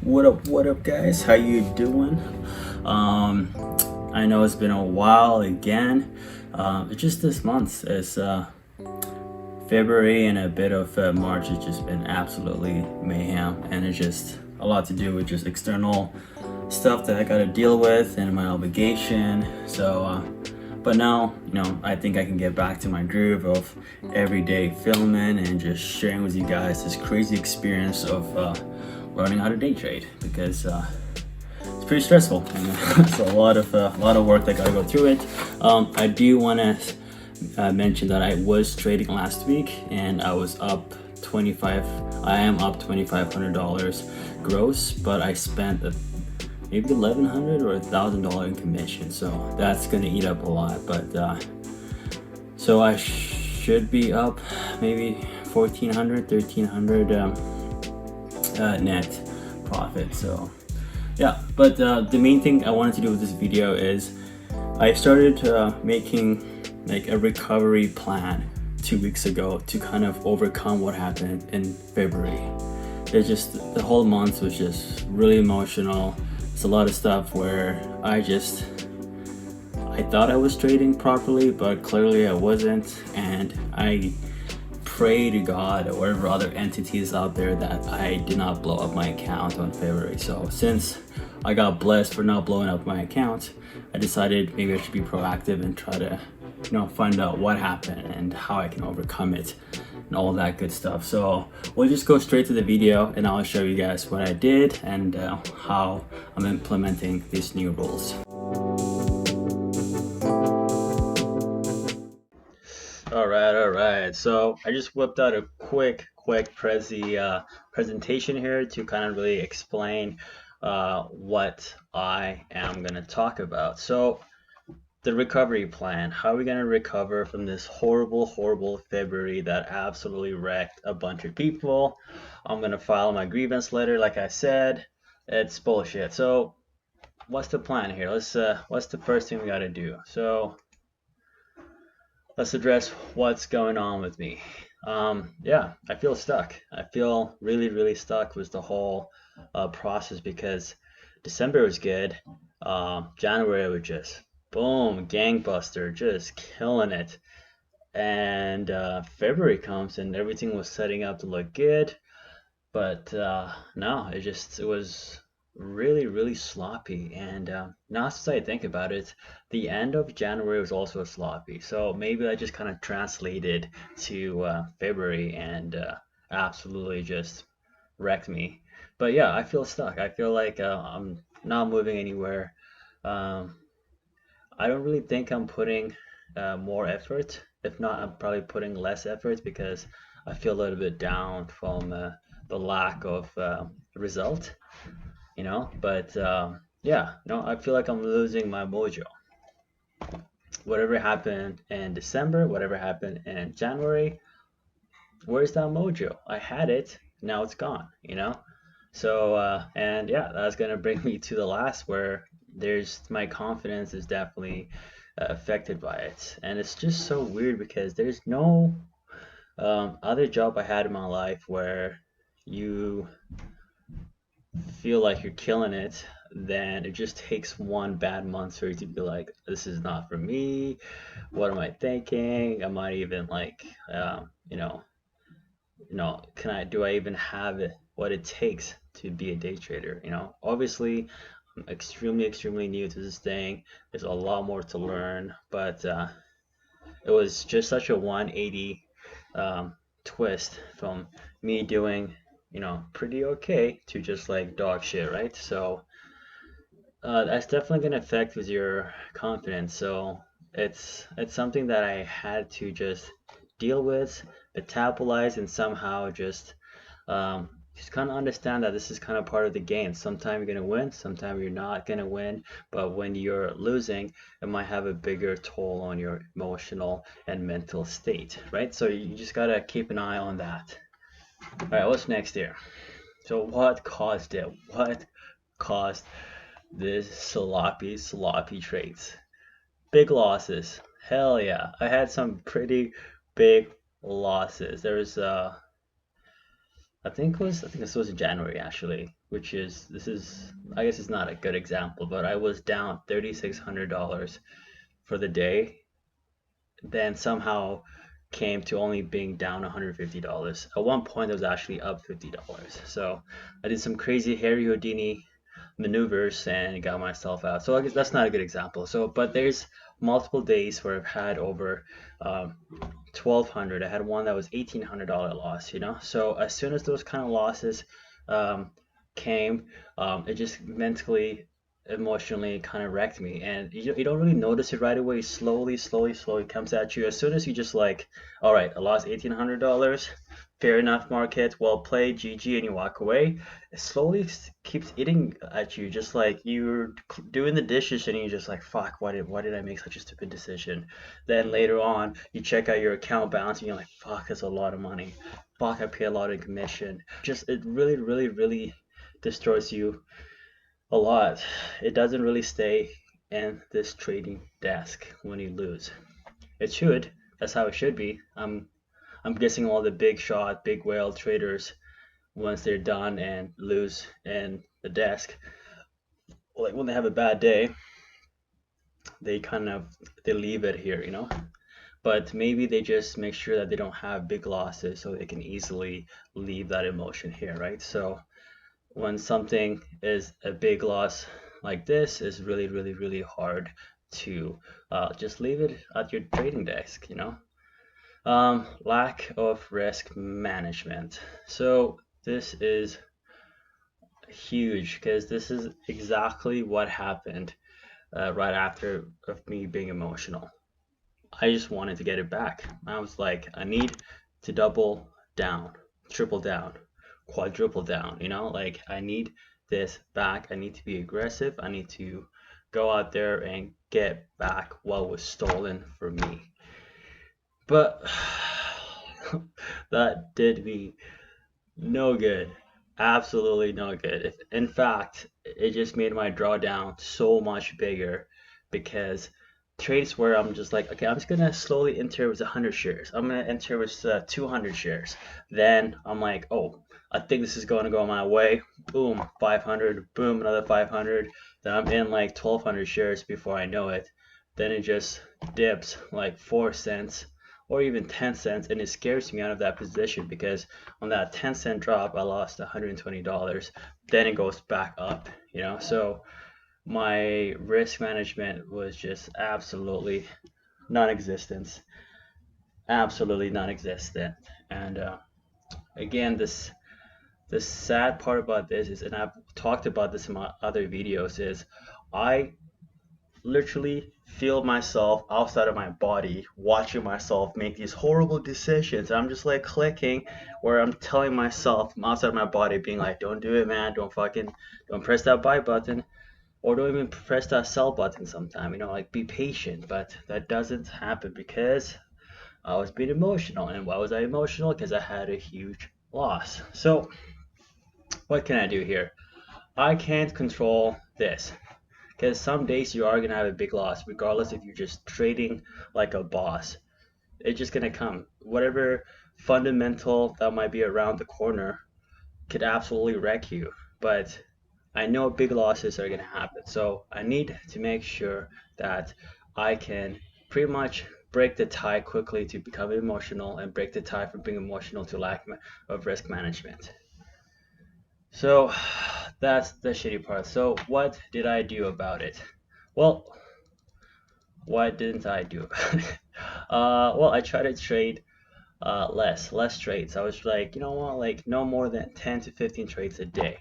What up, guys? How you doing? I know it's been a while again. It's just this month. It's February and a bit of March has just been absolutely mayhem, and it's just a lot to do with just external stuff that I gotta deal with and my obligation. But now, I think I can get back to my groove of everyday filming and just sharing with you guys this crazy experience of learning how to day trade because it's pretty stressful. It's a lot of work that gotta go through it. I do want to mention that I was trading last week and I was up 25. I am up $2,500 gross, but I spent maybe $1,100 or $1,000 in commission, so that's gonna eat up a lot. But so I should be up maybe $1,400, $1,300 net profit. So yeah, but the main thing I wanted to do with this video is I started making like a recovery plan 2 weeks ago to kind of overcome what happened in February. It's just the whole month was just really emotional. It's a lot of stuff where I thought I was trading properly, but clearly I wasn't, and I pray to God or whatever other entities out there that I did not blow up my account on February. So since I got blessed for not blowing up my account, I decided maybe I should be proactive and try to find out what happened and how I can overcome it and all that good stuff. So we'll just go straight to the video and I'll show you guys what I did and how I'm implementing these new rules. All right. So I just whipped out a quick presentation here to kind of really explain what I am gonna talk about. So the recovery plan. How are we gonna recover from this horrible February that absolutely wrecked a bunch of people? I'm gonna file my grievance letter, like I said. It's bullshit. So what's the plan here? What's the first thing we gotta do? So let's address what's going on with me. Yeah, I feel stuck. I feel really stuck with the whole process because December was good. January was just boom, gangbuster, just killing it. And February comes and everything was setting up to look good, but no, it was really sloppy. And now since I think about it, the end of January was also sloppy, so maybe I just kind of translated to February and absolutely just wrecked me. But yeah, I feel stuck. I feel like I'm not moving anywhere. um, I don't really think I'm putting more effort. If not, I'm probably putting less effort because I feel a little bit down from the lack of result, But yeah, no, I feel like I'm losing my mojo. Whatever happened in December, whatever happened in January, where's that mojo? I had it, now it's gone. So and yeah, that's gonna bring me to the last where there's my confidence is definitely affected by it, and it's just so weird because there's no other job I had in my life where you feel like you're killing it, then it just takes one bad month for you to be like, this is not for me. What am I thinking? Am I even like, do I even have it, what it takes to be a day trader? Obviously, I'm extremely new to this thing. There's a lot more to learn, but it was just such a 180 twist from me doing, pretty okay to just like dog shit, right? So that's definitely going to affect with your confidence. So it's something that I had to just deal with, metabolize, and somehow just kind of understand that this is kind of part of the game. Sometimes you're gonna win, sometimes you're not gonna win, but when you're losing, it might have a bigger toll on your emotional and mental state, right? So you just gotta keep an eye on that. All right, what's next here? So what caused it? What caused this sloppy trades? Big losses. Hell yeah. I had some pretty big losses. There was I think this was in January actually. which is, this is, I guess it's not a good example, but I was down $3,600 for the day, then somehow came to only being down $150. At one point, it was actually up $50. So I did some crazy Harry Houdini maneuvers and got myself out. So I guess that's not a good example. So, but there's multiple days where I've had over 1,200. I had one that was $1,800 loss. So as soon as those kind of losses um, came, it just mentally, emotionally kind of wrecked me, and you don't really notice it right away. Slowly comes at you as soon as you just like, all right, I lost $1,800, fair enough, market, well played, GG, and you walk away. It slowly keeps eating at you, just like you're doing the dishes and you're just like, fuck, why did I make such a stupid decision? Then later on you check out your account balance and you're like, fuck, that's a lot of money, fuck, I pay a lot in commission. Just, it really destroys you a lot. It doesn't really stay in this trading desk when you lose. It should. That's how it should be. I'm guessing all the big shot, big whale traders, once they're done and lose in the desk, like when they have a bad day, they they leave it here. But maybe they just make sure that they don't have big losses so they can easily leave that emotion here, right? So when something is a big loss like this, is really hard to just leave it at your trading desk. Lack of risk management. So this is huge because this is exactly what happened right after of me being emotional. I just wanted to get it back. I was like, I need to double down, triple down, quadruple down, like I need this back. I need to be aggressive. I need to go out there and get back what was stolen from me. But that did me no good. Absolutely no good. In fact, it just made my drawdown so much bigger because trades where I'm just like, okay, I'm just gonna slowly enter with 100 shares. I'm gonna enter with 200 shares. Then I'm like, oh, I think this is going to go my way. Boom, 500. Boom, another 500. Then I'm in like 1,200 shares before I know it. Then it just dips like 4 cents or even 10 cents, and it scares me out of that position because on that 10-cent drop, I lost $120. Then it goes back up. So my risk management was just absolutely non-existent. Absolutely non-existent. And again, the sad part about this is, and I've talked about this in my other videos, is I literally feel myself outside of my body watching myself make these horrible decisions. I'm just like clicking where I'm telling myself, I'm outside of my body being like, don't do it, man, don't press that buy button, or don't even press that sell button sometime, like be patient. But that doesn't happen because I was being emotional. And why was I emotional? Because I had a huge loss. So what can I do here? I can't control this because some days you are going to have a big loss regardless if you're just trading like a boss. It's just going to come. Whatever fundamental that might be around the corner could absolutely wreck you. But I know big losses are going to happen. So I need to make sure that I can pretty much break the tie quickly to become emotional, and break the tie from being emotional to lack of risk management. So that's the shitty part. So what did I do about it? Well, what didn't I do about it? Well, I tried to trade less trades. I was like, you know what, like no more than 10 to 15 trades a day.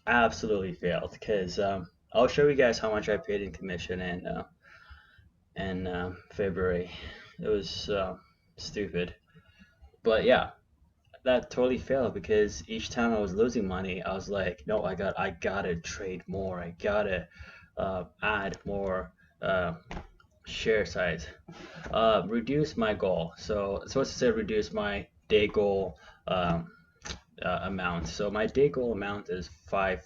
Absolutely failed because I'll show you guys how much I paid in commission in February. It was stupid, but yeah, that totally failed because each time I was losing money, I was like, no, I gotta trade more. I gotta add more share size. Reduce my goal. So it's supposed to say reduce my day goal amount. So my day goal amount is $500.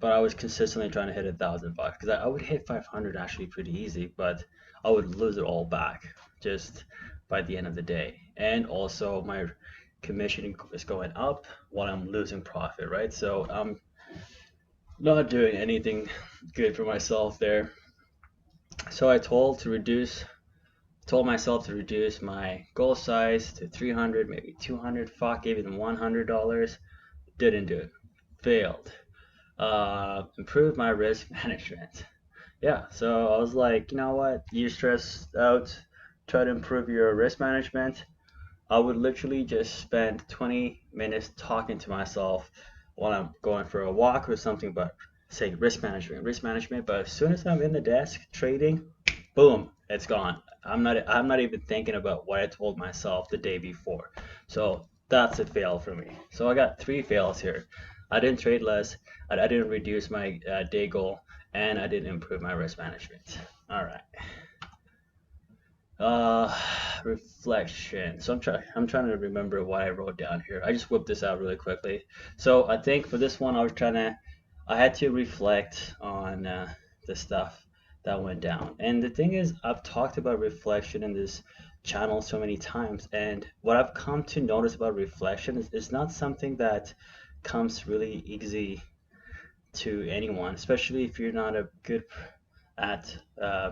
But I was consistently trying to hit $1,000 because I would hit 500 actually pretty easy, but I would lose it all back just by the end of the day. And also my commission is going up while I'm losing profit, right? So I'm not doing anything good for myself there. So I told myself to reduce my goal size to 300, maybe 200, fuck, even $100. Didn't do it. Failed. Improved my risk management. Yeah, so I was like, you know what? You're stressed out. Try to improve your risk management. I would literally just spend 20 minutes talking to myself while I'm going for a walk or something, but say risk management. But as soon as I'm in the desk trading, boom, it's gone. I'm not even thinking about what I told myself the day before. So that's a fail for me. So I got three fails here. I didn't trade less, I didn't reduce my day goal, and I didn't improve my risk management. All right. Uh, Reflection. So I'm trying to remember what I wrote down here. I just whipped this out really quickly. So I think for this one, I had to reflect on the stuff that went down. And the thing is, I've talked about reflection in this channel so many times, and what I've come to notice about reflection is not something that comes really easy to anyone, especially if you're not a good at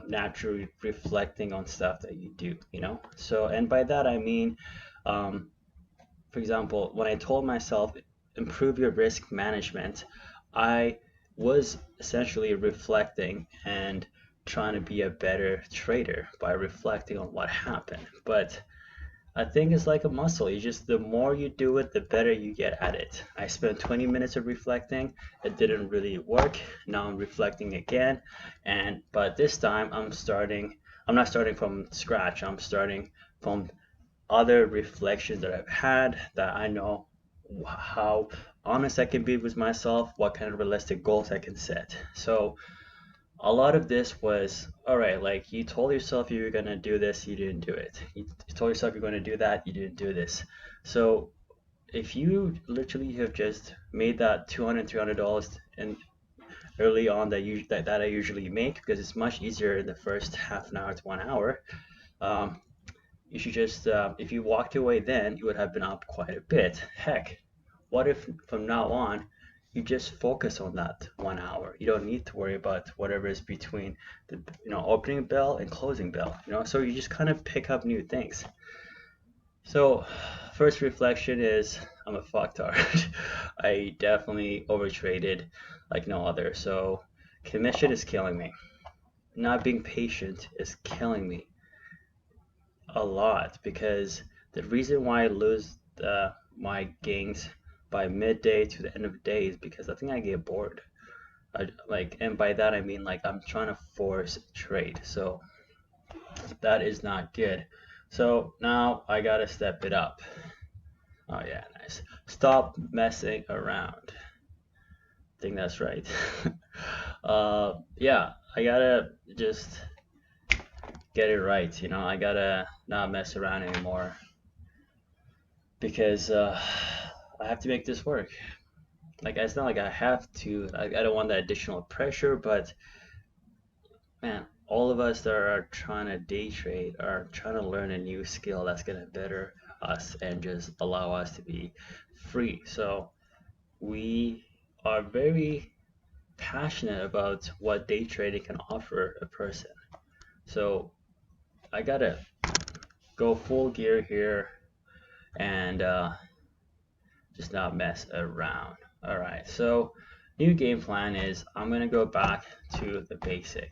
naturally reflecting on stuff that you do, you know? So, and by that I mean, um, for example, when I told myself improve your risk management, I was essentially reflecting and trying to be a better trader by reflecting on what happened. But I think it's like a muscle. You just, the more you do it, the better you get at it. I spent 20 minutes of reflecting. It didn't really work. Now I'm reflecting again. But this time I'm not starting from scratch. I'm starting from other reflections that I've had that I know how honest I can be with myself, what kind of realistic goals I can set. So a lot of this was, all right, like you told yourself you were going to do this, you didn't do it. You told yourself you're going to do that, you didn't do this. So if you literally have just made that $200, $300 and early on that I usually make, because it's much easier in the first half an hour to 1 hour, um, you should just, if you walked away then, you would have been up quite a bit. Heck, what if from now on you just focus on that 1 hour? You don't need to worry about whatever is between the opening bell and closing bell. So you just kind of pick up new things. So first reflection is I'm a fucktard. I definitely overtraded like no other. So commission is killing me. Not being patient is killing me a lot, because the reason why I lose my gains by midday to the end of the day is because I think I get bored. And by that I mean like I'm trying to force trade. So that is not good. So now I gotta step it up. Oh yeah, nice. Stop messing around. I think that's right. Yeah, I gotta just get it right. I gotta not mess around anymore, because I have to make this work. Like, it's not like I have to. I don't want that additional pressure, but man, all of us that are trying to day trade are trying to learn a new skill that's gonna better us and just allow us to be free. So we are very passionate about what day trading can offer a person. So I gotta go full gear here and just not mess around. All right, so new game plan is I'm gonna go back to the basic.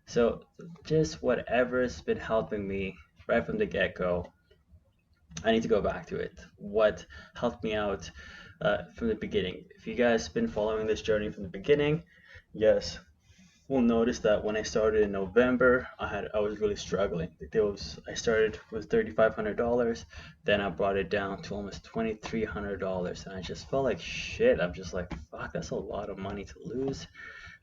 So just whatever's been helping me right from the get-go, I need to go back to it. What helped me out from the beginning. If you guys been following this journey from the beginning, yes, will notice that when I started in November, I was really struggling. I started with $3,500, then I brought it down to almost $2,300, and I just felt like shit. I'm just like, fuck, that's a lot of money to lose,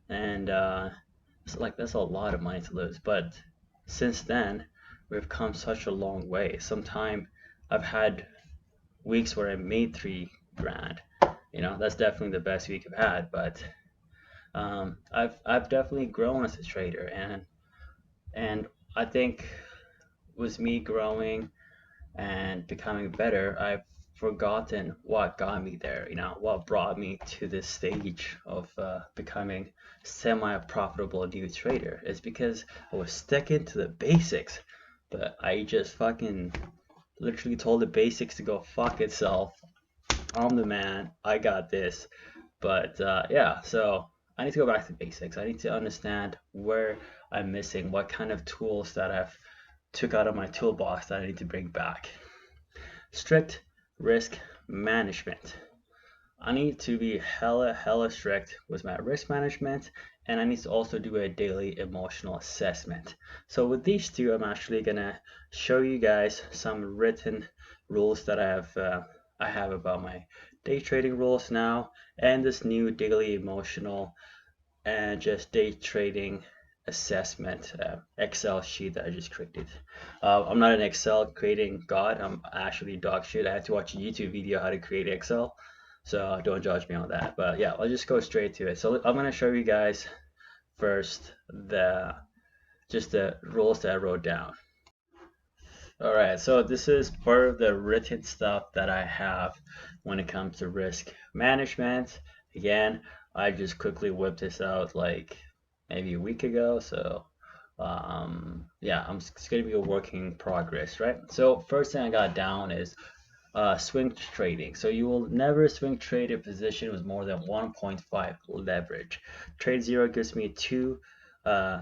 and that's a lot of money to lose. But since then, we've come such a long way. Sometime I've had weeks where I made $3,000. That's definitely the best week I've had, but I've definitely grown as a trader, and I think with me growing and becoming better, I've forgotten what got me there, what brought me to this stage of becoming semi-profitable new trader. It's because I was sticking to the basics, but I just fucking literally told the basics to go fuck itself. I'm the man, I got this. But yeah, so I need to go back to the basics. I need to understand where I'm missing, what kind of tools that I've took out of my toolbox that I need to bring back. Strict risk management. I need to be hella strict with my risk management, and I need to also do a daily emotional assessment. So with these two, I'm actually gonna show you guys some written rules that I have about my day trading rules now, and this new daily emotional and just day trading assessment Excel sheet that I just created. I'm not an Excel creating god. I'm actually dog shit. I had to watch a YouTube video how to create Excel, so don't judge me on that. But yeah, I'll just go straight to it. So I'm gonna show you guys first the rules that I wrote down. All right, so this is part of the written stuff that I have when it comes to risk management. Again, I just quickly whipped this out like maybe a week ago, so yeah, it's gonna be a working progress, right? So first thing I got down is swing trading. So you will never swing trade a position with more than 1.5 leverage. Trade zero gives me 2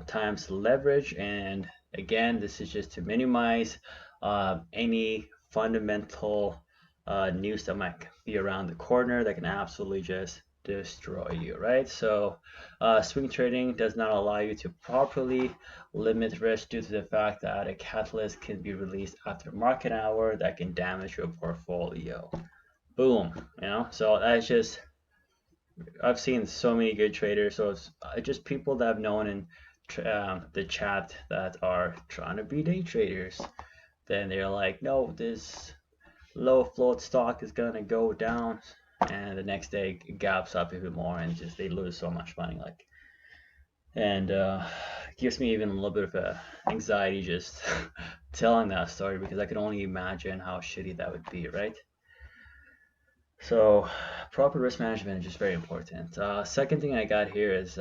times leverage, and again, this is just to minimize any fundamental news that might be around the corner that can absolutely just destroy you, right? So swing trading does not allow you to properly limit risk due to the fact that a catalyst can be released after market hour that can damage your portfolio. Boom, so that's just, I've seen so many good traders, so it's just people that I've known in the chat that are trying to be day traders. Then they're like, no, this low float stock is gonna go down, and the next day it gaps up even more, and just they lose so much money. And it gives me even a little bit of a anxiety just telling that story, because I can only imagine how shitty that would be, right? So proper risk management is just very important. Second thing I got here is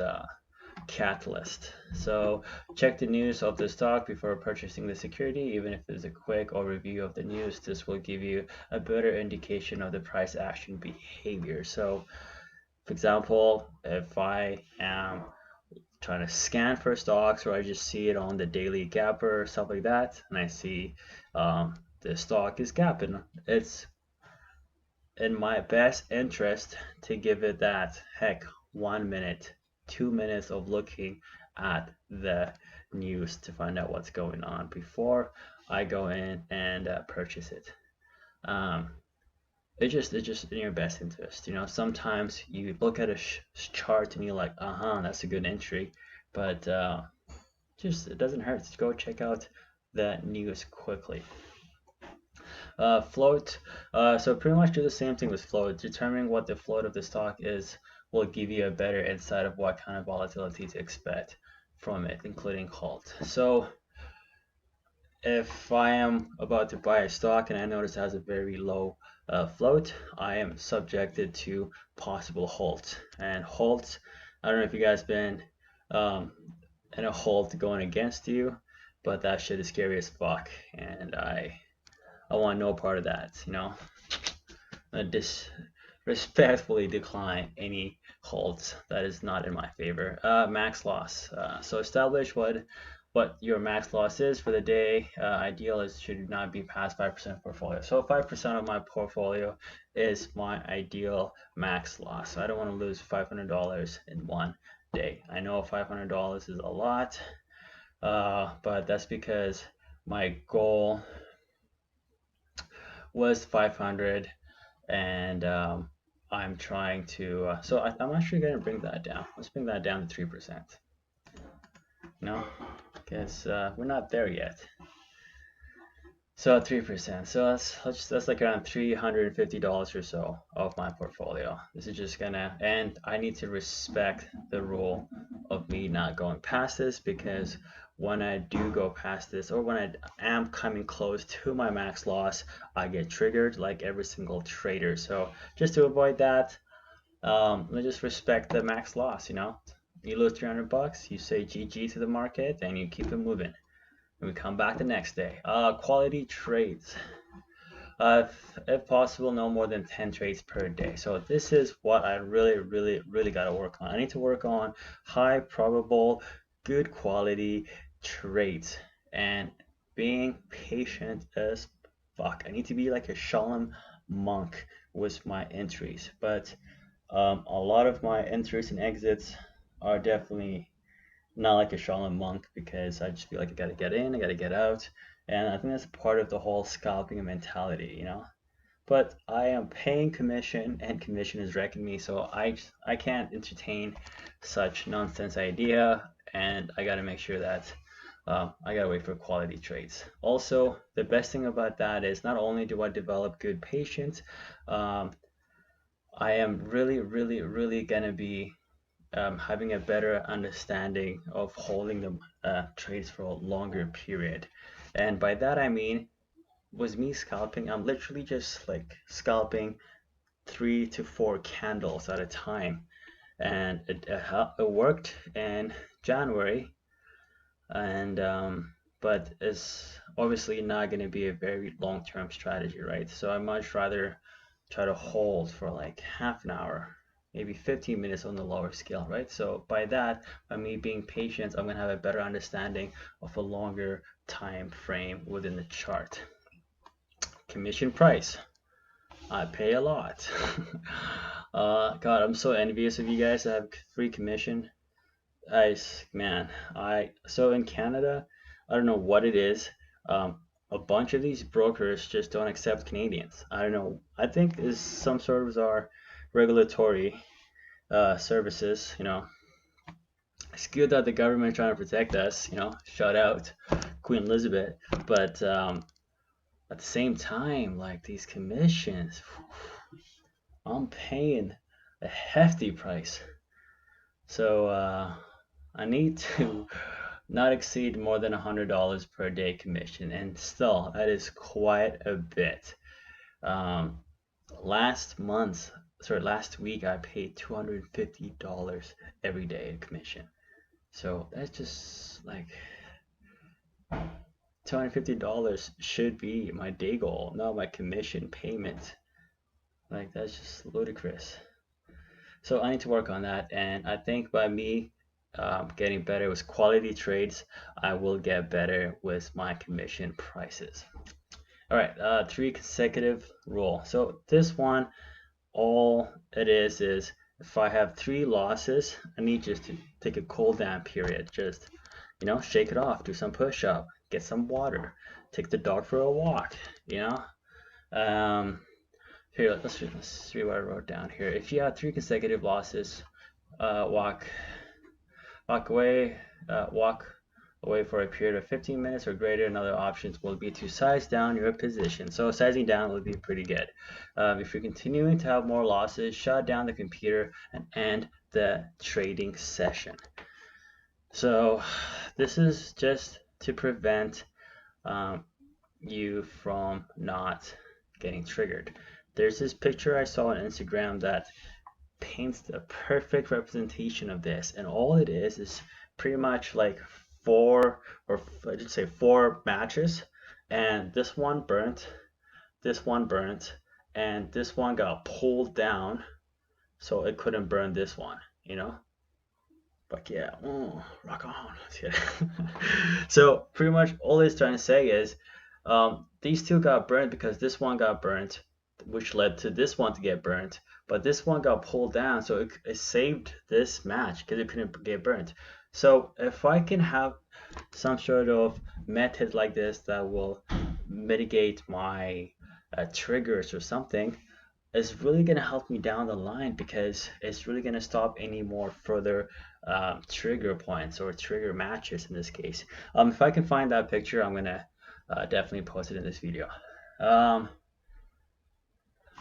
catalyst. So check the news of the stock before purchasing the security. Even if it's a quick overview of the news, this will give you a better indication of the price action behavior. So for example, if I am trying to scan for stocks, or I just see it on the daily gapper or stuff like that, and I see the stock is gapping, it's in my best interest to give it that 1 minute, 2 minutes of looking at the news to find out what's going on before I go in and purchase it. It's just in your best interest. Sometimes you look at a chart and you're like, that's a good entry, but just it doesn't hurt to go check out the news quickly. Float. So pretty much do the same thing with float. Determining what the float of the stock is will give you a better insight of what kind of volatility to expect from it, including halt. So if I am about to buy a stock and I notice it has a very low float, I am subjected to possible halt. And halt, I don't know if you guys been in a halt going against you, but that shit is scary as fuck, and I want no part of that. I respectfully decline any halts. That is not in my favor. Max loss. So establish what your max loss is for the day. Ideal is should not be past 5% portfolio. So 5% of my portfolio is my ideal max loss. So I don't want to lose $500 in one day. I know $500 is a lot, but that's because my goal was 500, and I'm trying to so I'm actually going to bring that down. Let's bring that down to 3%. Because we're not there yet. So 3%. So that's like around $350 or so of my portfolio. This is just gonna, and I need to respect the rule of me not going past this, because when I do go past this, or when I am coming close to my max loss, I get triggered like every single trader. So just to avoid that, let's just respect the max loss. You lose 300 bucks, you say GG to the market, and you keep it moving. And we come back the next day. Quality trades. If possible, no more than 10 trades per day. So this is what I really got to work on. I need to work on high probable, good quality trades and being patient as fuck. I need to be like a Shalom monk with my entries. But a lot of my entries and exits are definitely not like a Shaolin monk, because I just feel like I gotta get in, I gotta get out, and I think that's part of the whole scalping mentality. But I am paying commission, and commission is wrecking me, so I can't entertain such nonsense idea, and I gotta make sure that I gotta wait for quality trades. Also, the best thing about that is not only do I develop good patience, I am really gonna be having a better understanding of holding the trades for a longer period. And by that I mean, with me scalping, I'm literally just like scalping 3 to 4 candles at a time. And it worked in January, and but it's obviously not going to be a very long-term strategy, right? So I much rather try to hold for like half an hour, maybe 15 minutes on the lower scale, right? So by that, by me being patient, I'm going to have a better understanding of a longer time frame within the chart. Commission price. I pay a lot. God, I'm so envious of you guys that have free commission. So in Canada, I don't know what it is. A bunch of these brokers just don't accept Canadians. I don't know. I think is some sort of our regulatory services. It's good that the government trying to protect us. Shout out Queen Elizabeth. But at the same time, like these commissions, I'm paying a hefty price. So I need to not exceed more than $100 per day commission, and still that is quite a bit. Last week I paid $250 every day in commission. So that's just like $250 should be my day goal, not my commission payment. Like that's just ludicrous. So I need to work on that, and I think by me getting better with quality trades, I will get better with my commission prices. All right, 3 consecutive rule. So this one, all it is if I have 3 losses, I need just to take a cool down period. Just, shake it off, do some push up, get some water, take the dog for a walk, Here, let's see what I wrote down here. If you have 3 consecutive losses, walk away for a period of 15 minutes or greater, and other options will be to size down your position. So sizing down would be pretty good. If you're continuing to have more losses, shut down the computer and end the trading session. So this is just to prevent you from not getting triggered. There's this picture I saw on Instagram that paints the perfect representation of this, and all it is pretty much like 4 matches, and this one burnt, and this one got pulled down so it couldn't burn this one. But yeah, rock on. So pretty much all it's trying to say is these two got burnt because this one got burnt, which led to this one to get burnt, but this one got pulled down, so it saved this match because it couldn't get burnt. So if I can have some sort of method like this that will mitigate my triggers or something, it's really going to help me down the line, because it's really going to stop any more further trigger points or trigger matches in this case. If I can find that picture, I'm going to definitely post it in this video.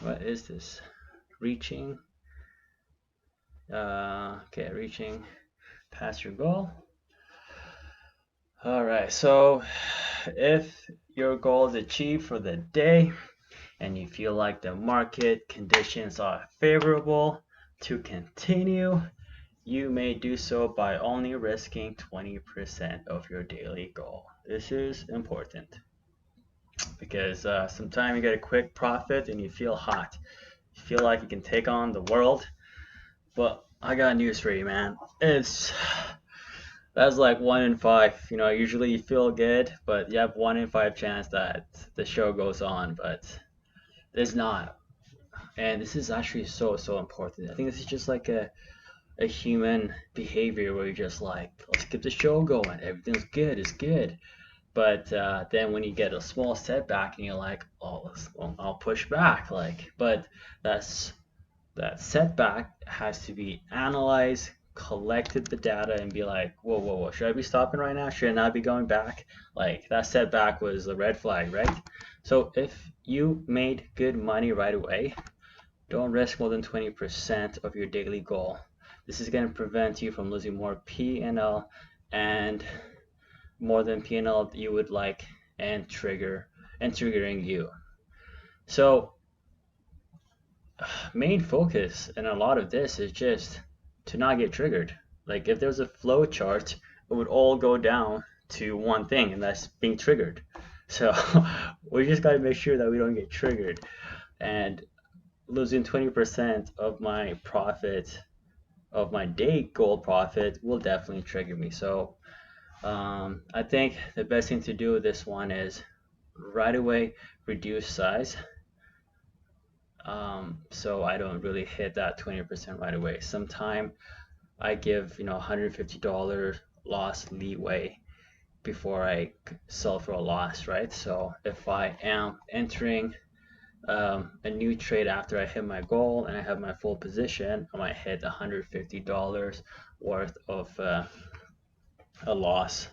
What is this? Reaching. Okay, reaching past your goal. All right, so if your goal is achieved for the day and you feel like the market conditions are favorable to continue, you may do so by only risking 20% of your daily goal. This is important because sometimes you get a quick profit and you feel hot. You feel like you can take on the world. But I got news for you, man. That's like 1 in 5. You know, usually you feel good, but you have 1 in 5 chance that the show goes on, but it's not. And this is actually so important. I think this is just like a human behavior where you're just like, let's keep the show going. Everything's good. It's good. But then when you get a small setback and you're like, oh, I'll push back. Like, but that's that setback has to be analyzed, collected the data, and be like, whoa, should I be stopping right now? Should I not be going back? Like that setback was a red flag, right? So if you made good money right away, don't risk more than 20% of your daily goal. This is going to prevent you from losing more P&L and more than P&L you would like and triggering you. So main focus in a lot of this is just to not get triggered. Like if there's a flow chart, it would all go down to one thing, and that's being triggered. So we just got to make sure that we don't get triggered. And losing 20% of my profit, of my day goal profit, will definitely trigger me. So I think the best thing to do with this one is right away reduce size. So I don't really hit that 20% right away. Sometime I give $150 loss leeway before I sell for a loss, right? So if I am entering a new trade after I hit my goal and I have my full position, I might hit $150 worth of a loss,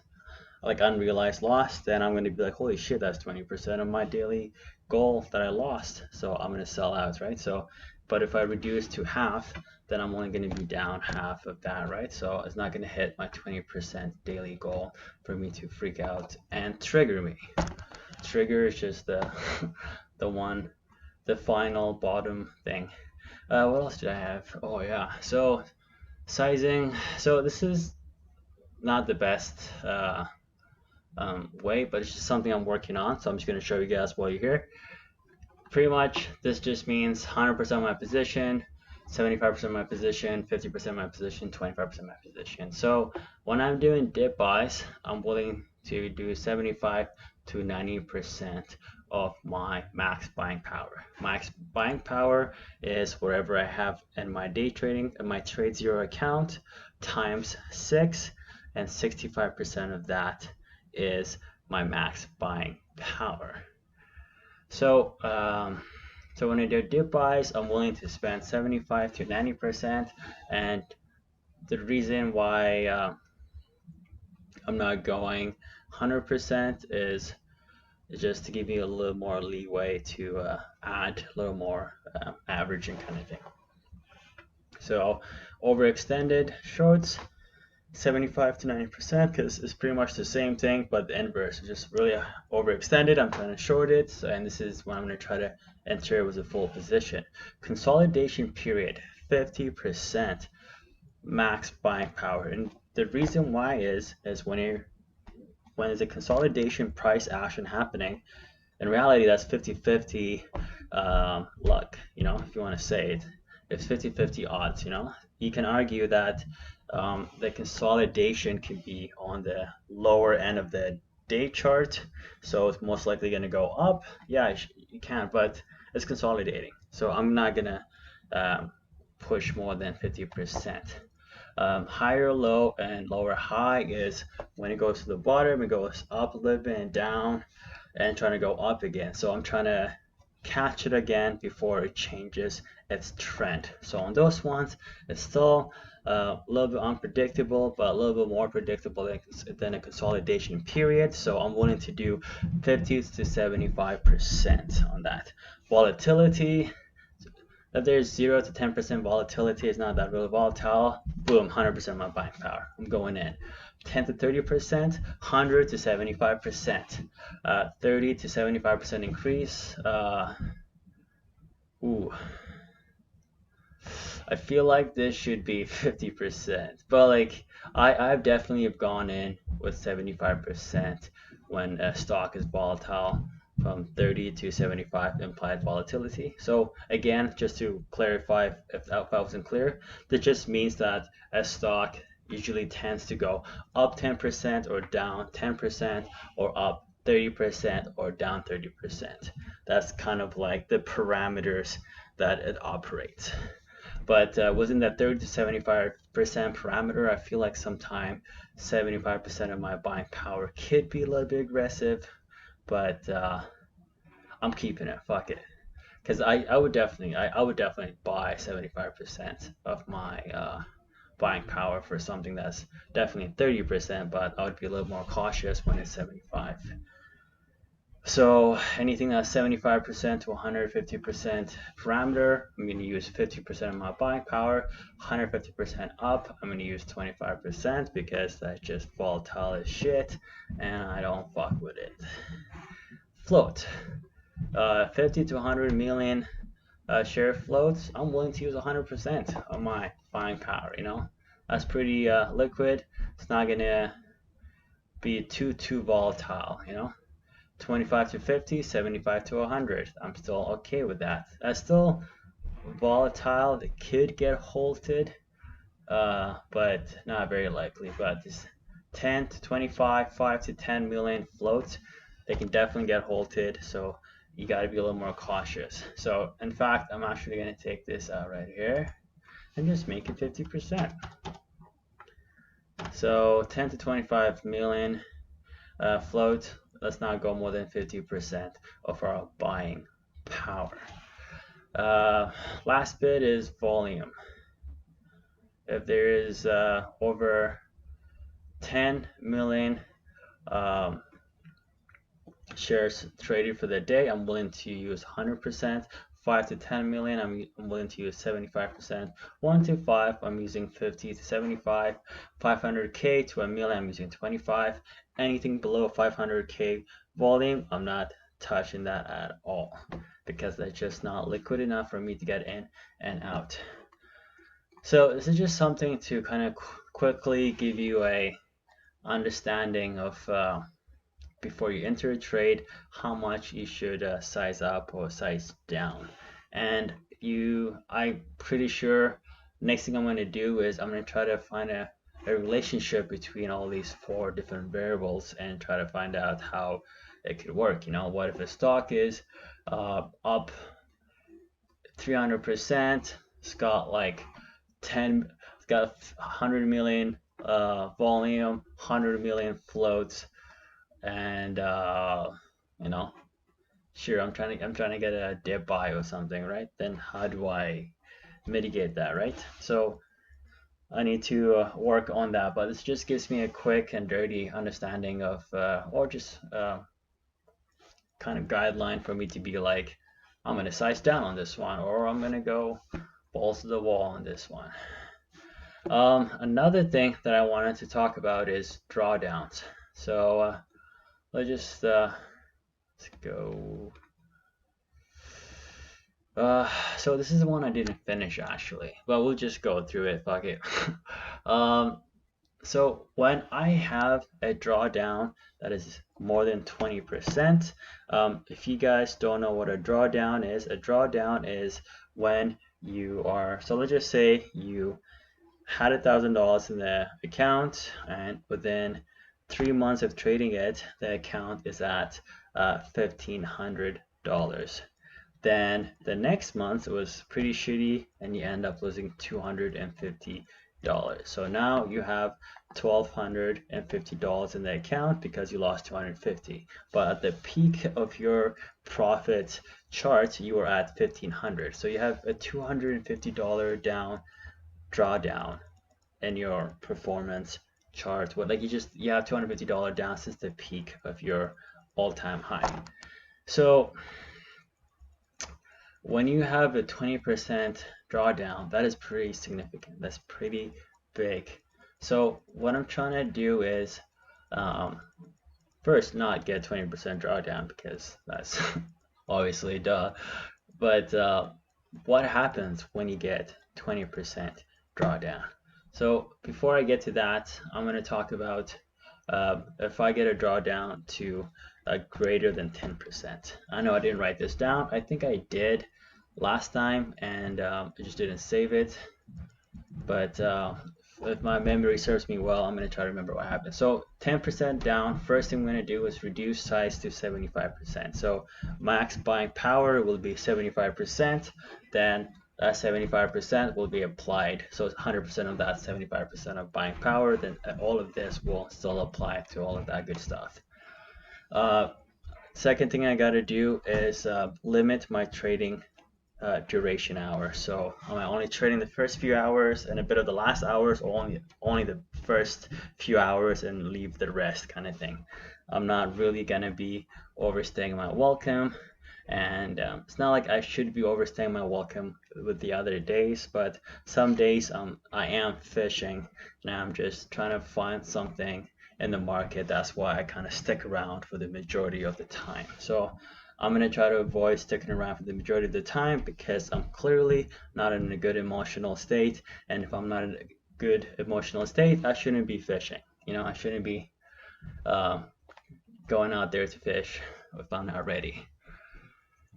like unrealized loss. Then I'm going to be like, holy shit, that's 20% of my daily goal that I lost. So I'm going to sell out, right? So, but if I reduce to half, then I'm only going to be down half of that, right? So it's not going to hit my 20% daily goal for me to freak out and trigger me. Trigger is just the the final bottom thing. What else did I have? Oh yeah, so sizing. So this is not the best way, but it's just something I'm working on. So I'm just going to show you guys while you're here. Pretty much, this just means 100% of my position, 75% of my position, 50% of my position, 25% of my position. So when I'm doing dip buys, I'm willing to do 75 to 90% of my max buying power. Max buying power is wherever I have in my day trading, in my Trade Zero account, times 6, and 65% of that is my max buying power. So, so when I do dip buys, I'm willing to spend 75 to 90%, and the reason why I'm not going 100% is just to give you a little more leeway to add a little more averaging kind of thing. So overextended shorts, 75 to 90%, because it's pretty much the same thing, but the inverse is just really overextended. I'm trying to short it, and this is when I'm going to try to enter it with a full position. Consolidation period, 50% max buying power, and the reason why is when there's a consolidation price action happening, in reality that's 50-50 luck, if you want to say it. It's 50-50 odds. You can argue that the consolidation can be on the lower end of the day chart, so it's most likely going to go up. Yeah, you can, but it's consolidating, so I'm not going to push more than 50%. Higher low and lower high is when it goes to the bottom, it goes up a little bit and down and trying to go up again. So I'm trying to catch it again before it changes its trend. So on those ones, it's still a little bit unpredictable, but a little bit more predictable than a consolidation period. So I'm willing to do 50 to 75% on that. Volatility, If there's 0 to 10% volatility, it's not that really volatile, boom, 100% of my buying power. I'm going in. 10 to 30%, 100 to 75%, 30 to 75% increase. I feel like this should be 50%, but like I've definitely have gone in with 75% when a stock is volatile, from 30 to 75 implied volatility. So again, just to clarify if that wasn't clear, that just means that a stock usually tends to go up 10% or down 10% or up 30% or down 30%. That's kind of like the parameters that it operates. But within that 30 to 75% parameter, I feel like sometimes 75% of my buying power could be a little bit aggressive, but I'm keeping it. Fuck it, because I would definitely buy 75% of my buying power for something that's definitely 30%, but I would be a little more cautious when it's 75. So anything that's 75% to 150% parameter, I'm going to use 50% of my buying power. 150% up, I'm going to use 25% because that's just volatile as shit and I don't fuck with it. Float, 50 to 100 million share floats, I'm willing to use 100% of my buying power, you know. That's pretty liquid. It's not going to be too volatile, you know. 25 to 50, 75 to 100. I'm still okay with that. That's still volatile. It could get halted, but not very likely. But this 10 to 25, 5 to 10 million floats, they can definitely get halted. So you got to be a little more cautious. So in fact, I'm actually going to take this out right here and just make it 50%. So 10 to 25 million float. Let's not go more than 50% of our buying power. Last bit is volume. If there is over 10 million shares traded for the day, I'm willing to use 100%. 5 to 10 million, I'm willing to use 75%. 1 to 5, I'm using 50 to 75. 500k to a million, I'm using 25. Anything below 500k volume, I'm not touching that at all because that's just not liquid enough for me to get in and out. So this is just something to kind of quickly give you a understanding of before you enter a trade, how much you should size up or size down. And I'm pretty sure next thing I'm going to do is I'm going to try to find a relationship between all these 4 different variables and try to find out how it could work. You know, what if a stock is up 300%, it's got like 100 million volume, 100 million floats, and you know, sure, I'm trying to get a dip buy or something, right? Then how do I mitigate that, right? So I need to work on that, but this just gives me a quick and dirty understanding of or just kind of guideline for me to be like, I'm gonna size down on this one, or I'm gonna go balls to the wall on this one. Another thing that I wanted to talk about is drawdowns. So let's just let's go. So this is the one I didn't finish actually, but we'll just go through it. Fuck it. So when I have a drawdown that is more than 20%, if you guys don't know what a drawdown is when you are, so let's just say you had $1,000 in the account, and within 3 months of trading it, the account is at $1,500. Then the next month it was pretty shitty and you end up losing $250. So now you have $1,250 in the account because you lost $250. But at the peak of your profit chart, you were at $1,500. So you have a $250 drawdown in your performance chart. What, like you have $250 down since the peak of your all-time high. So when you have a 20% drawdown, that is pretty significant. That's pretty big. So what I'm trying to do is um, first not get 20% drawdown, because that's obviously duh. But what happens when you get 20% drawdown? So before I get to that, I'm going to talk about if I get a drawdown to greater than 10%. I know I didn't write this down. I think I did last time, and I just didn't save it. But if my memory serves me well, I'm going to try to remember what happened. So 10% down, first thing I'm going to do is reduce size to 75%. So max buying power will be 75%, then that 75% will be applied. So 100% of that 75% of buying power, then all of this will still apply to all of that good stuff. Second thing I got to do is limit my trading duration hour. So am I only trading the first few hours and a bit of the last hours, or only the first few hours and leave the rest, kind of thing. I'm not really gonna be overstaying my welcome, and it's not like I should be overstaying my welcome with the other days, but some days I am fishing and I'm just trying to find something in the market. That's why I kind of stick around for the majority of the time. So I'm going to try to avoid sticking around for the majority of the time, because I'm clearly not in a good emotional state. And if I'm not in a good emotional state, I shouldn't be fishing. I shouldn't be going out there to fish if I'm not ready.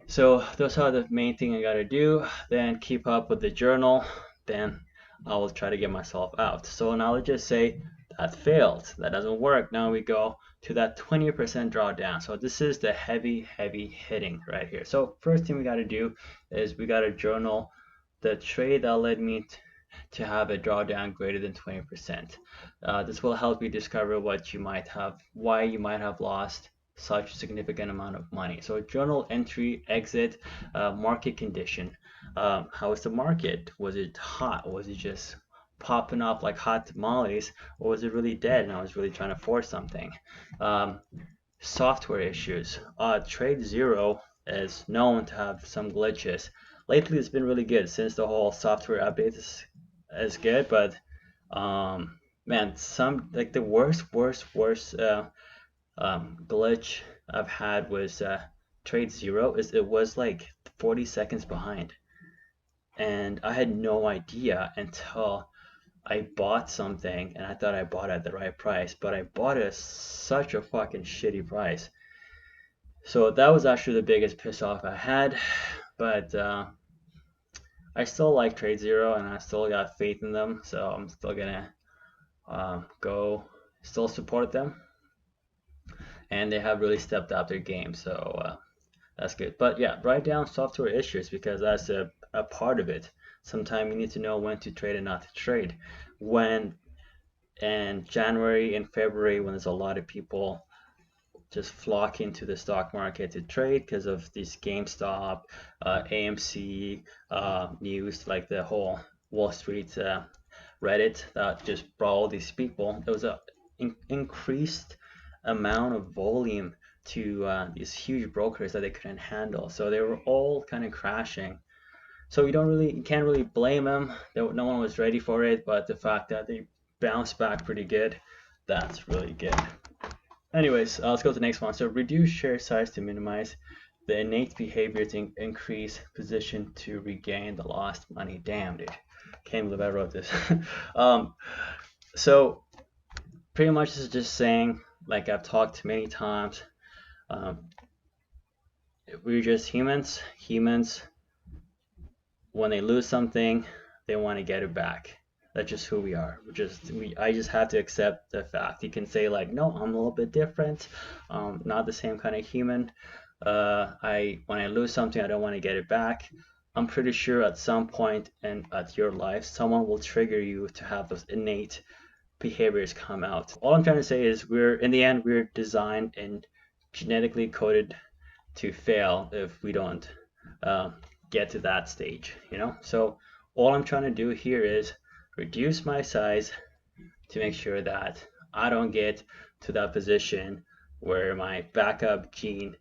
So those are the main thing I got to do. Then keep up with the journal. Then I will try to get myself out. So now let's just say that failed. That doesn't work. Now we go to that 20% drawdown. So this is the heavy hitting right here. So first thing we got to do is we got to journal the trade that led me to have a drawdown greater than 20%. This will help you discover why you might have lost such significant amount of money. So journal entry, exit, market condition. How was the market? Was it hot? Was it just popping up like hot tamales, or was it really dead and I was really trying to force something? Software issues. Trade Zero is known to have some glitches. Lately it's been really good since the whole software update is good, but man, some like the worst glitch I've had was Trade Zero. It was like 40 seconds behind, and I had no idea until I bought something and I thought I bought it at the right price, but I bought it at such a fucking shitty price. So that was actually the biggest piss off I had, but I still like Trade Zero and I still got faith in them, so I'm still gonna still support them. And they have really stepped up their game, so that's good. But yeah, write down software issues, because that's a part of it. Sometimes you need to know when to trade and not to trade. When in January and February, when there's a lot of people just flock into the stock market to trade because of these GameStop, AMC news, like the whole Wall Street Reddit that just brought all these people. There was a increased amount of volume to these huge brokers that they couldn't handle. So they were all kind of crashing. So you can't really blame them. No one was ready for it, but the fact that they bounced back pretty good, that's really good. Anyways, let's go to the next one. So reduce share size to minimize the innate behavior to increase position to regain the lost money. Damn, dude. Can't believe I wrote this. So pretty much this is just saying, like I've talked many times, we're just humans. Humans, when they lose something, they want to get it back. That's just who we are. I just have to accept the fact. You can say like, no, I'm a little bit different. Not the same kind of human. When I lose something, I don't want to get it back. I'm pretty sure at some point at your life, someone will trigger you to have those innate behaviors come out. All I'm trying to say is in the end, we're designed and genetically coded to fail if we don't get to that stage, So all I'm trying to do here is reduce my size to make sure that I don't get to that position where my backup gene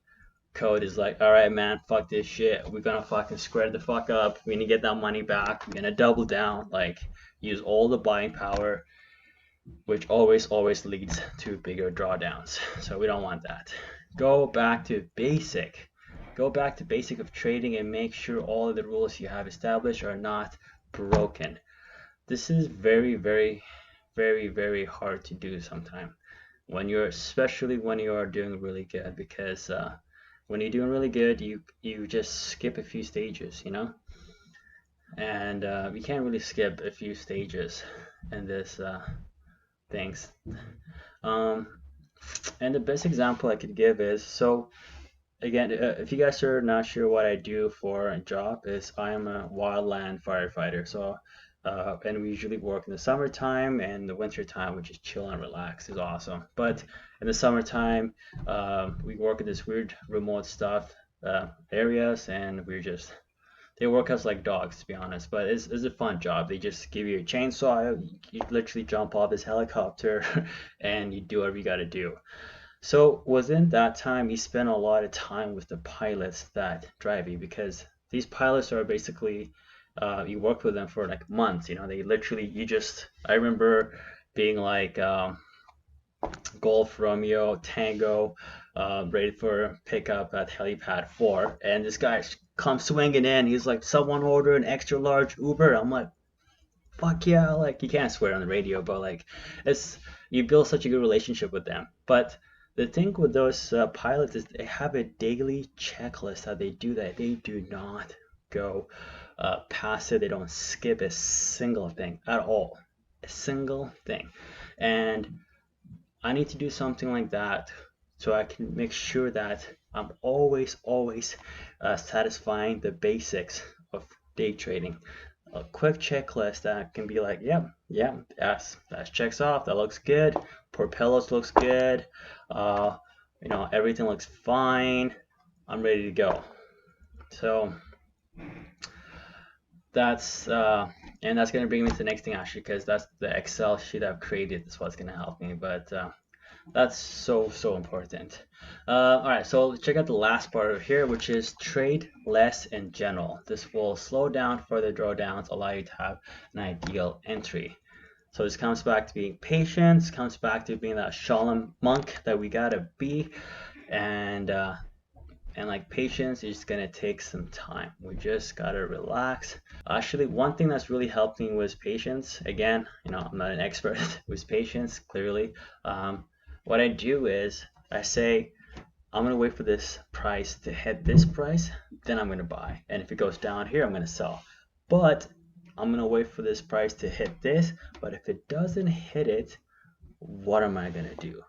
code is like, all right, man, fuck this shit. We're gonna fucking square the fuck up. We're gonna get that money back. We're gonna double down, like use all the buying power, which always leads to bigger drawdowns. So we don't want that. Go back to basic. Go back to basic of trading and make sure all of the rules you have established are not broken. This is very hard to do sometimes when you're, especially when you are doing really good, because when you're doing really good, you just skip a few stages, you know, and you can't really skip a few stages in this things. And the best example I could give is, so again, if you guys are not sure what I do for a job, is I am a wildland firefighter. So and we usually work in the summertime, and the winter time, which is chill and relax, is awesome. But in the summertime, we work in this weird remote stuff areas, and they work us like dogs, to be honest. But it's a fun job. They just give you a chainsaw, you literally jump off this helicopter, and you do whatever you got to do. So within that time, you spend a lot of time with the pilots that drive you, because these pilots are basically, you work with them for like months, you know, they literally, I remember being like Golf Romeo Tango, ready for pickup at helipad 4, and this guy comes swinging in, he's like, someone order an extra large Uber. I'm like, fuck yeah, like, you can't swear on the radio, but like, you build such a good relationship with them. But the thing with those pilots is they have a daily checklist that they do, that they do not go past it. They don't skip a single thing at all, a single thing. And I need to do something like that so I can make sure that I'm always satisfying the basics of day trading. A quick checklist that can be like, yeah, yes, that checks off, that looks good, Portillo's looks good, you know, everything looks fine, I'm ready to go. So that's and that's going to bring me to the next thing, actually, because that's the Excel sheet I've created. That's what's going to help me, but that's so important. All right, so check out the last part of here, which is trade less in general. This will slow down further drawdowns, allow you to have an ideal entry. So this comes back to being patient, comes back to being that Shalom monk that we gotta be, and like, patience is gonna take some time. We just gotta relax. Actually, one thing that's really helped me was patience. Again, you know, I'm not an expert with patience, clearly. What I do is I say, I'm gonna wait for this price to hit this price, then I'm gonna buy. And if it goes down here, I'm gonna sell. But I'm gonna wait for this price to hit this, but if it doesn't hit it, what am I gonna do?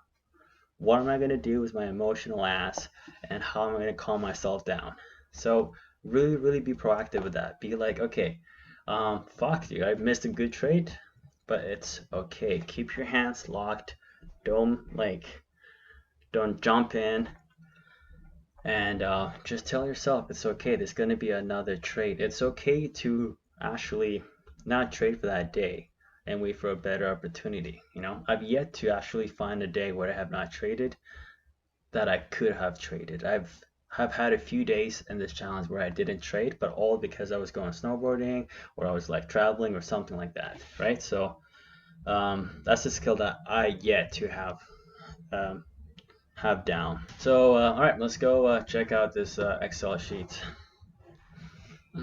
What am I gonna do with my emotional ass, and how am I gonna calm myself down? So really be proactive with that. Be like, okay, fuck you, I missed a good trade, but it's okay. Keep your hands locked. Don't jump in, and just tell yourself it's okay. There's gonna be another trade. It's okay to actually not trade for that day and wait for a better opportunity. You know, I've yet to actually find a day where I have not traded that I could have traded. I've had a few days in this challenge where I didn't trade, but all because I was going snowboarding, or I was like traveling or something like that, right? So that's a skill that I yet to have down. So all right, let's go check out this Excel sheet.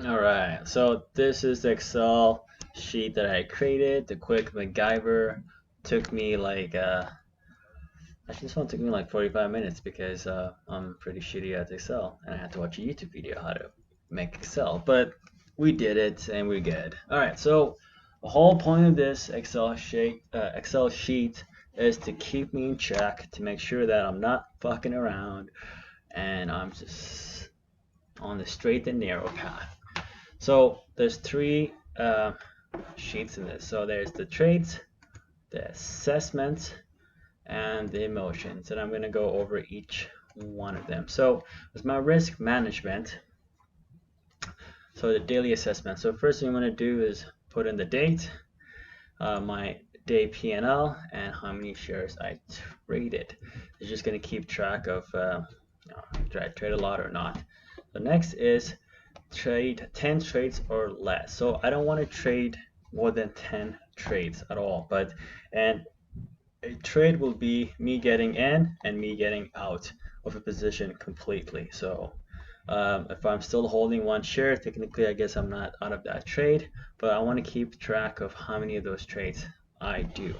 All right, so this is the Excel sheet that I created. The quick MacGyver took me like actually, this one took me like 45 minutes, because I'm pretty shitty at Excel, and I had to watch a YouTube video how to make Excel, but we did it and we're good. All right, so the whole point of this Excel sheet is to keep me in check, to make sure that I'm not fucking around and I'm just on the straight and narrow path. So there's 3 sheets in this. So there's the trades, the assessments, and the emotions, and I'm going to go over each one of them. So with my risk management, so the daily assessment. So first thing I'm going to do is put in the date, my day P&L, and how many shares I traded. It's just going to keep track of Did I trade a lot or not? The next is trade 10 trades or less. So I don't want to trade more than 10 trades at all, and a trade will be me getting in and me getting out of a position completely. So if I'm still holding one share, technically I guess I'm not out of that trade, but I want to keep track of how many of those trades I do.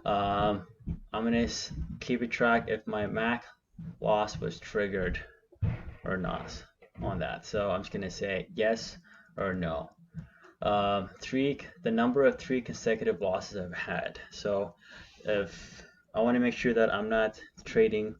I'm going to keep a track if my MAC loss was triggered or not on that. So I'm just going to say yes or no. The number of 3 consecutive losses I've had. So if I want to make sure that I'm not trading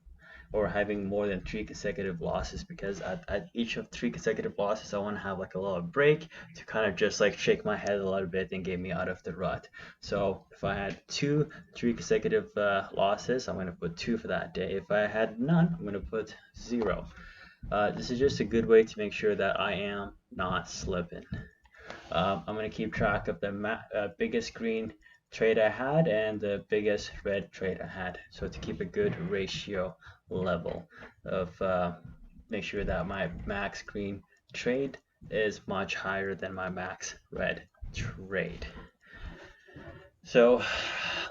or having more than 3 consecutive losses, because at each of 3 consecutive losses I want to have like a little break to kind of just like shake my head a little bit and get me out of the rut. So if I had 3 consecutive losses, I'm going to put 2 for that day. If I had none, I'm going to put 0. This is just a good way to make sure that I am not slipping. I'm going to keep track of the biggest green trade I had and the biggest red trade I had, so to keep a good ratio level of make sure that my max green trade is much higher than my max red trade. So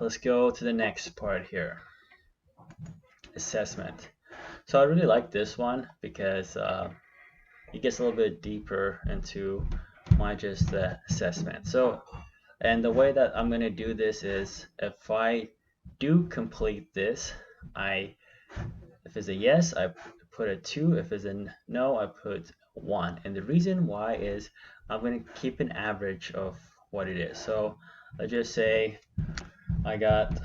let's go to the next part here, assessment. So I really like this one because it gets a little bit deeper into my just assessment. So, and the way that I'm going to do this is, if I do complete this, if it's a yes, I put a 2. If it's a no, I put 1. And the reason why is I'm going to keep an average of what it is. So let's just say I got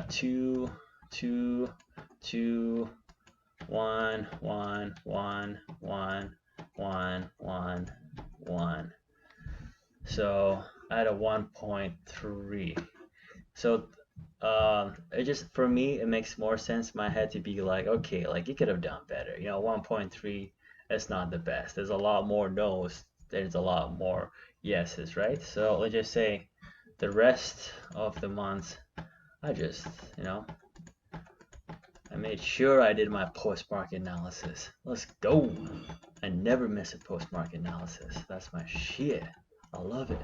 2, 2, 2, 1, 1, 1, 1, 1, 1, 1. So I had a 1.3. So it just, for me, it makes more sense in my head to be like, okay, like you could have done better. 1.3 is not the best. There's a lot more no's. There's a lot more yeses, right? So let's just say the rest of the month, I just, I made sure I did my post-market analysis. Let's go. I never miss a post-market analysis. That's my shit. I love it.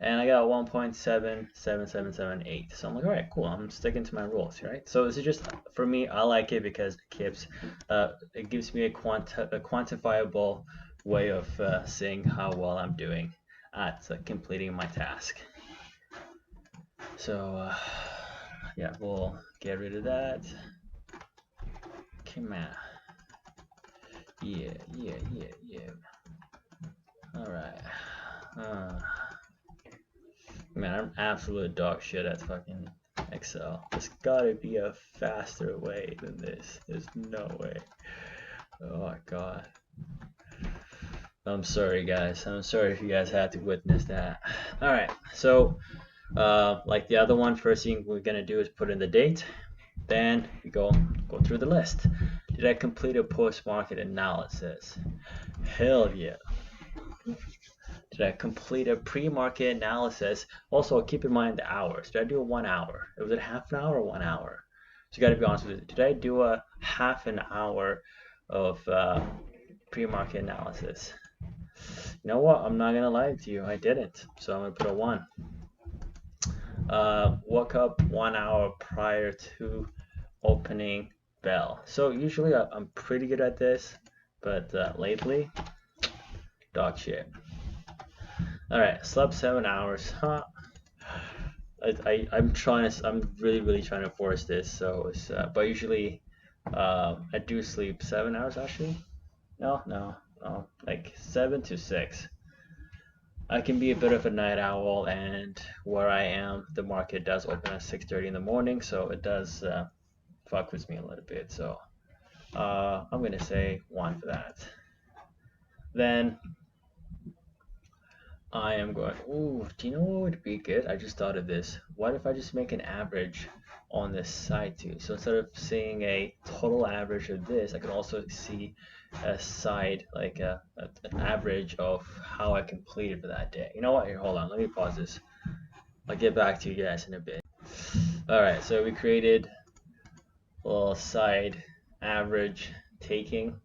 And I got 1.77778. So I'm like, all right, cool. I'm sticking to my rules, right? So this is just, for me, I like it because it gives me a quantifiable way of seeing how well I'm doing at completing my task. So yeah, we'll get rid of that. Come on. Yeah. All right. Man, I'm absolute dog shit at fucking Excel. There's gotta be a faster way than this. There's no way. Oh my god. I'm sorry, guys. I'm sorry if you guys had to witness that. Alright, so like the other one, first thing we're gonna do is put in the date. Then we go through the list. Did I complete a post-market analysis? Hell yeah. Did I complete a pre-market analysis? Also, keep in mind the hours. Did I do a 1 hour? Was it half an hour or 1 hour? So you got to be honest with it. Did I do a half an hour of pre-market analysis? You know what? I'm not gonna lie to you. I didn't. So I'm gonna put a 1. Woke up 1 hour prior to opening bell. So usually I'm pretty good at this, but lately, dog shit. Alright, slept 7 hours. Huh. I'm really trying to force this. So it's but usually I do sleep 7 hours actually. No, like 7 to 6. I can be a bit of a night owl, and where I am, the market does open at 6:30 in the morning, so it does fuck with me a little bit. So I'm gonna say 1 for that. Then I am going, ooh, do you know what would be good? I just thought of this. What if I just make an average on this side too? So instead of seeing a total average of this, I can also see a side, like an average of how I completed for that day. You know what? Here, hold on. Let me pause this. I'll get back to you guys in a bit. Alright, so we created a little side average taking.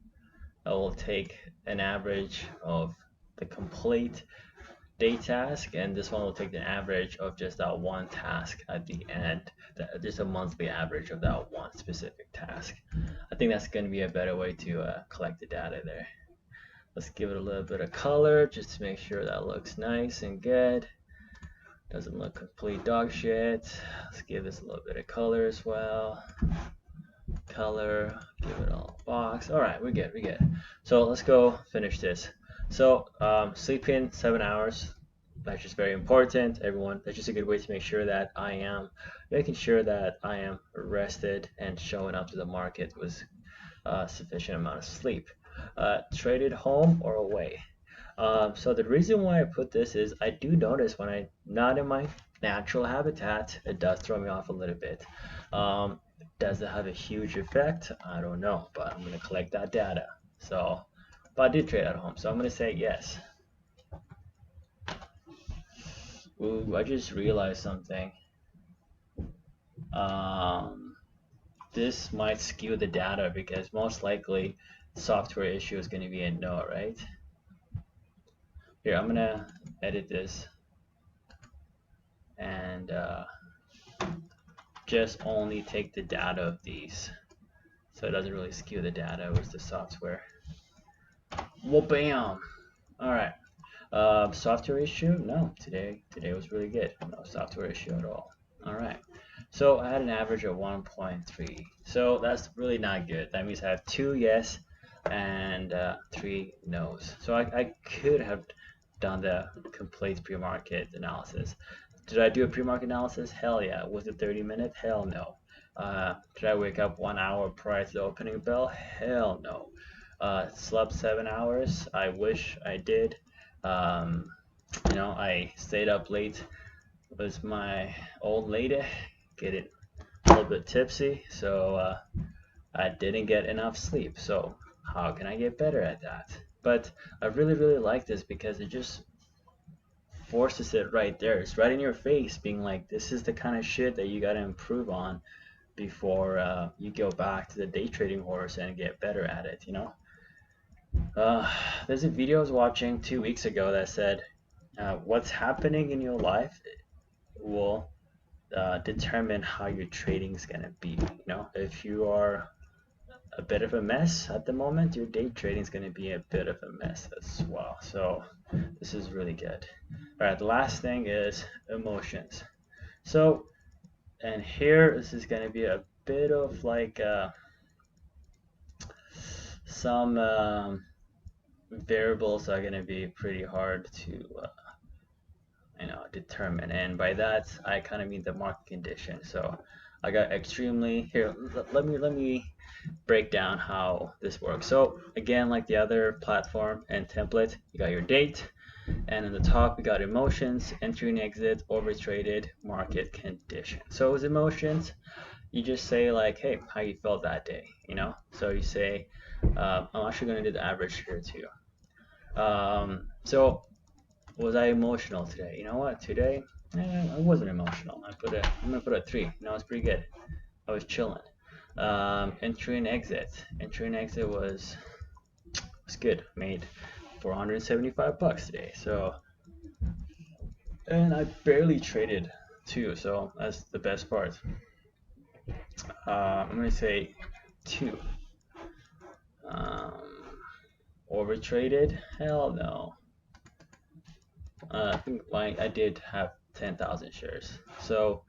I will take an average of the complete day task, and this one will take the average of just that one task at the end, just a monthly average of that one specific task. I think that's going to be a better way to collect the data there. Let's give it a little bit of color just to make sure that looks nice and good. Doesn't look complete dog shit. Let's give this a little bit of color as well. Color, give it all a box. All right, we're good. So let's go finish this. So sleeping 7 hours, that's just very important, everyone. That's just a good way to make sure that I am making sure that I am rested and showing up to the market with sufficient amount of sleep. Traded home or away. So the reason why I put this is I do notice when I'm not in my natural habitat, it does throw me off a little bit. Does it have a huge effect? I don't know, but I'm going to collect that data. So, but I did trade at home, so I'm going to say yes. Ooh, I just realized something. This might skew the data because most likely software issue is going to be a no, right? Here, I'm going to edit this and just only take the data of these, so it doesn't really skew the data with the software. Well, bam. All right. Software issue? No, today was really good. No software issue at all. All right. So I had an average of 1.3. So that's really not good. That means I have 2 yes and 3 no's. So I could have done the complete pre-market analysis. Did I do a pre-market analysis? Hell yeah. Was it 30 minutes? Hell no. Did I wake up 1 hour prior to the opening bell? Hell no. Slept 7 hours? I wish I did. You know, I stayed up late with my old lady, getting a little bit tipsy, so I didn't get enough sleep. So how can I get better at that? But I really like this because it just forces it right there. It's right in your face, being like, this is the kind of shit that you got to improve on before you go back to the day trading horse and get better at it, you know? There's a video I was watching 2 weeks ago that said what's happening in your life will determine how your trading is going to be. You know, if you are a bit of a mess at the moment, your day trading is going to be a bit of a mess as well. So this is really good. All right, the last thing is emotions. So, and here this is going to be a bit of like some variables are going to be pretty hard to you know, determine, and by that I kind of mean the market condition. So I got extremely here. Let me break down how this works. So again, like the other platform and template, you got your date, and in the top we got emotions, entry and exit, overtraded, market condition. So with emotions, you just say like, hey, how you felt that day, you know? So you say, I'm actually going to do the average here too. So was I emotional today? You know what? Today, I wasn't emotional. I'm gonna put a 3. You know, it's pretty good. I was chilling. Entry and exit. Entry and exit was good. Made 475 bucks today. So, and I barely traded too. So that's the best part. I'm gonna say 2. Overtraded? Hell no. I think I did have 10,000 shares. So,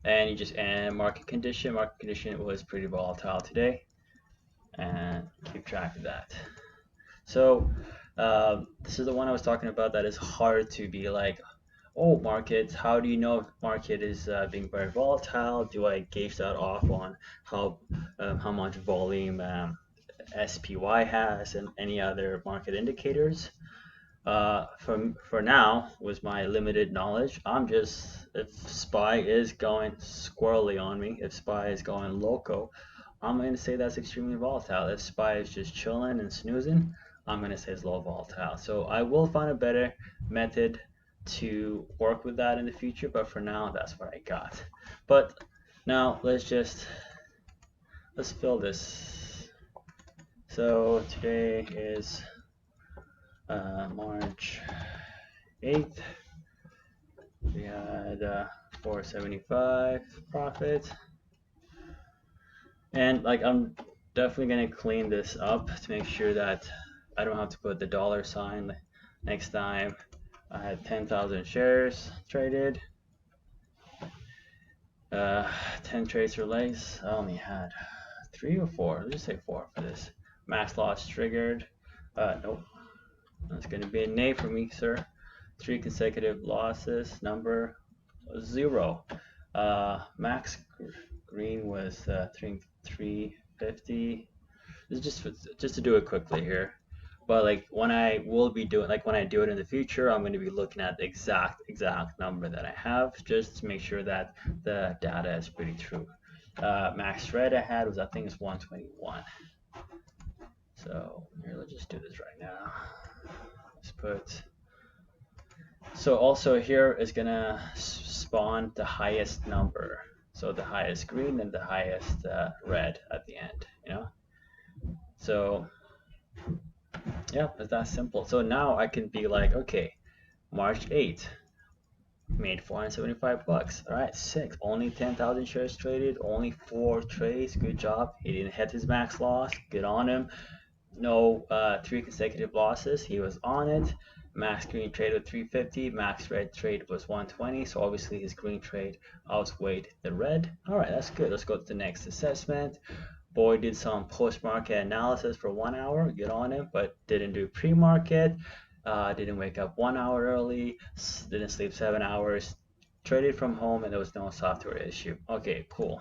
and you just, and market condition was pretty volatile today, and keep track of that. So this is the one I was talking about that is hard to be like, oh, markets, how do you know if market is being very volatile? Do I gauge that off on how much volume SPY has and any other market indicators? For now, with my limited knowledge, I'm just, if SPY is going squirrely on me, if SPY is going loco, I'm going to say that's extremely volatile. If SPY is just chilling and snoozing, I'm going to say it's low volatile. So I will find a better method to work with that in the future, but for now, that's what I got. But now let's let's fill this. So today is March 8th. We had 475 profit, and like I'm definitely gonna clean this up to make sure that I don't have to put the dollar sign next time. I had 10,000 shares traded, 10 trades or less. I only had 3 or 4. Let's just say 4 for this. Max loss triggered. Nope. That's going to be a nay for me, sir. 3 consecutive losses. Number 0. Max green was 350. This is just to do it quickly here. But like when I will be doing, like when I do it in the future, I'm going to be looking at the exact number that I have, just to make sure that the data is pretty true. Max red I had was, I think it's 121. So here, let's just do this right now. Let's put, so also here is gonna spawn the highest number. So the highest green and the highest red at the end, you know? So yeah, it's that simple. So now I can be like, okay, March 8th, made 475 bucks. All right, sick. Only 10,000 shares traded, only 4 trades. Good job. He didn't hit his max loss. Good on him. No 3 consecutive losses. He was on it. Max green trade was 350. Max red trade was 120. So obviously his green trade outweighed the red. All right, that's good. Let's go to the next assessment. Boy did some post-market analysis for 1 hour. Good on him, but didn't do pre-market. Didn't wake up 1 hour early. Didn't sleep 7 hours. Traded from home, and there was no software issue. Okay, cool.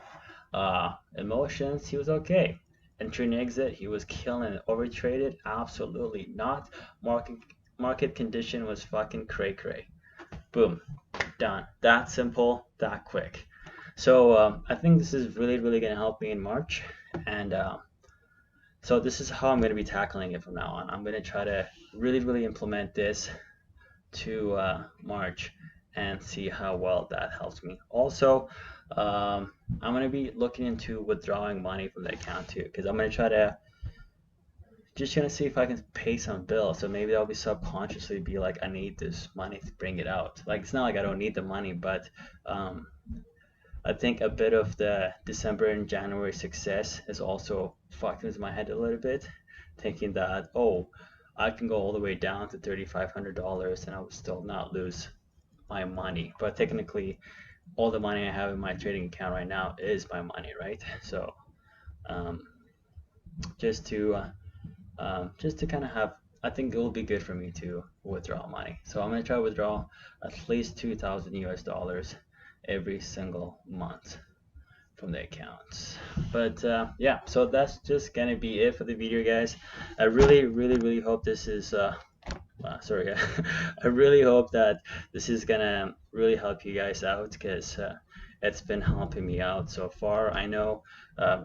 Emotions, he was okay. Entry and exit, he was killing it. Overtraded, absolutely not. Market condition was fucking cray. Boom, done. That simple, that quick. So I think this is really going to help me in March, and so this is how I'm going to be tackling it from now on. I'm going to try to really implement this to March and see how well that helps me. Also, I'm going to be looking into withdrawing money from the account too, because I'm going to try to just gonna see if I can pay some bills. So maybe I'll be subconsciously be like, I need this money to bring it out. Like, it's not like I don't need the money, but I think a bit of the December and January success is also fucking with my head a little bit, thinking that, oh, I can go all the way down to $3,500 and I would still not lose my money. But technically, all the money I have in my trading account right now is my money, right? So just to kind of have, I think it will be good for me to withdraw money. So I'm going to try to withdraw at least 2,000 US dollars every single month from the accounts. But yeah, so that's just gonna be it for the video, guys. I really hope this is sorry I really hope that this is gonna really help you guys out, because it's been helping me out so far. I know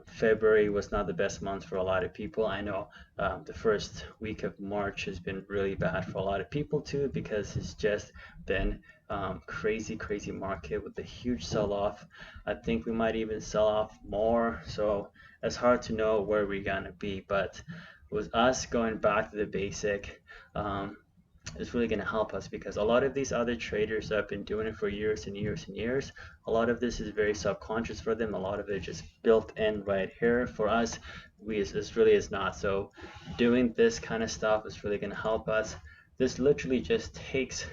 February was not the best month for a lot of people. I know the first week of March has been really bad for a lot of people too, because it's just been crazy market with a huge sell-off. I think we might even sell off more, so it's hard to know where we're gonna be. But with us going back to the basic, it's really going to help us, because a lot of these other traders have been doing it for years and years. A lot of this is very subconscious for them. A lot of it just built in right here. For us, this really is not. So doing this kind of stuff is really going to help us. This literally just takes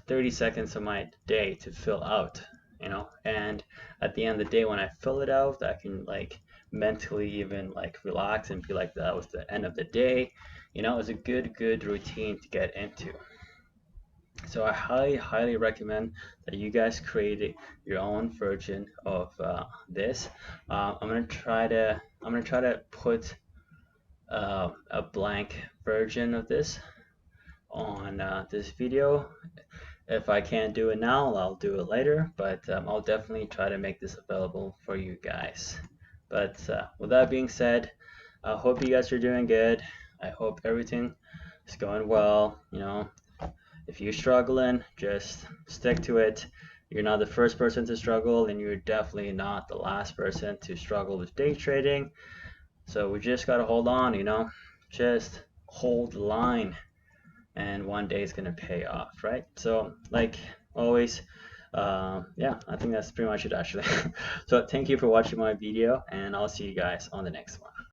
30 seconds of my day to fill out, you know, and at the end of the day, when I fill it out, I can like mentally even like relax and be like, that was the end of the day. You know, it's a good routine to get into. So I highly recommend that you guys create your own version of this. I'm gonna try to put a blank version of this on this video. If I can't do it now, I'll do it later, but I'll definitely try to make this available for you guys. But with that being said, I hope you guys are doing good. I hope everything is going well. You know, if you're struggling, just stick to it. You're not the first person to struggle, and you're definitely not the last person to struggle with day trading. So we just gotta hold on, you know, just hold the line, and one day it's gonna pay off, right? So like always, yeah, I think that's pretty much it actually. So thank you for watching my video, and I'll see you guys on the next one.